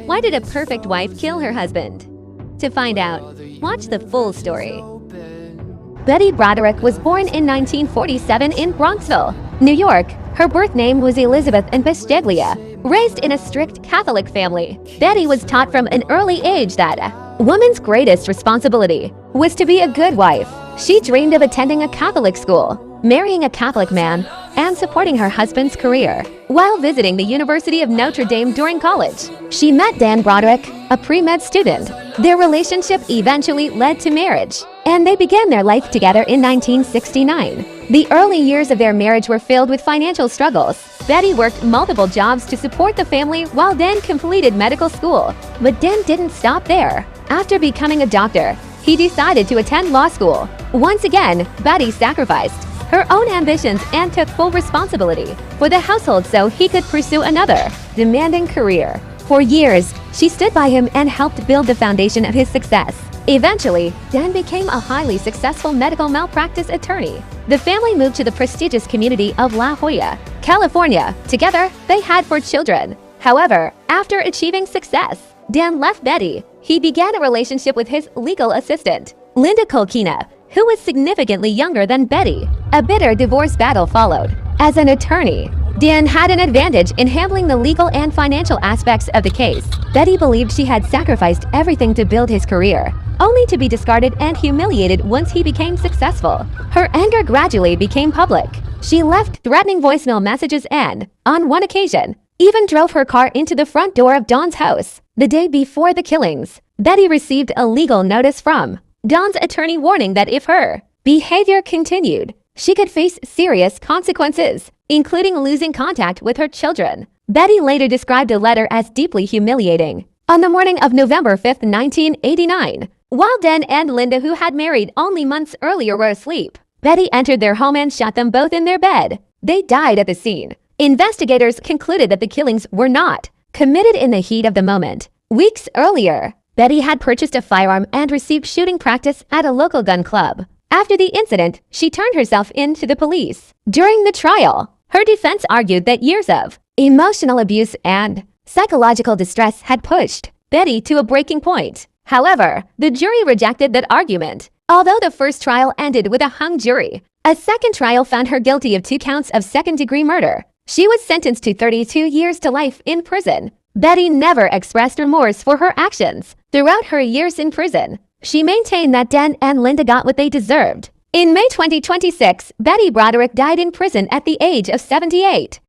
Why did a perfect wife kill her husband? To find out, watch the full story. Betty Broderick was born in 1947 in Bronxville, New York. Her birth name was Elizabeth Bisceglia. Raised in a strict Catholic family, Betty was taught from an early age that a woman's greatest responsibility was to be a good wife. She dreamed of attending a Catholic school, marrying a Catholic man, and supporting her husband's career. While visiting the University of Notre Dame during college, she met Dan Broderick, a pre-med student. Their relationship eventually led to marriage, and they began their life together in 1969. The early years of their marriage were filled with financial struggles. Betty worked multiple jobs to support the family while Dan completed medical school. But Dan didn't stop there. After becoming a doctor, he decided to attend law school. Once again, Betty sacrificed her own ambitions and took full responsibility for the household so he could pursue another demanding career. For years, she stood by him and helped build the foundation of his success. Eventually, Dan became a highly successful medical malpractice attorney. The family moved to the prestigious community of La Jolla, California. Together, they had 4 children. However, after achieving success, Dan left Betty. He began a relationship with his legal assistant, Linda Colquina, who was significantly younger than Betty. A bitter divorce battle followed. As an attorney, Dan had an advantage in handling the legal and financial aspects of the case. Betty believed she had sacrificed everything to build his career, only to be discarded and humiliated once he became successful. Her anger gradually became public. She left threatening voicemail messages and, on one occasion, even drove her car into the front door of Don's house. The day before the killings, Betty received a legal notice from Don's attorney warning that if her behavior continued, she could face serious consequences, including losing contact with her children. Betty later described the letter as deeply humiliating. On the morning of November 5, 1989, while Dan and Linda, who had married only months earlier, were asleep, Betty entered their home and shot them both in their bed. They died at the scene. Investigators concluded that the killings were not committed in the heat of the moment. Weeks earlier, Betty had purchased a firearm and received shooting practice at a local gun club. After the incident, she turned herself in to the police. During the trial, her defense argued that years of emotional abuse and psychological distress had pushed Betty to a breaking point. However, the jury rejected that argument. Although the first trial ended with a hung jury, a second trial found her guilty of 2 counts of second-degree murder. She was sentenced to 32 years to life in prison. Betty never expressed remorse for her actions. Throughout her years in prison, she maintained that Dan and Linda got what they deserved. In May 2026, Betty Broderick died in prison at the age of 78.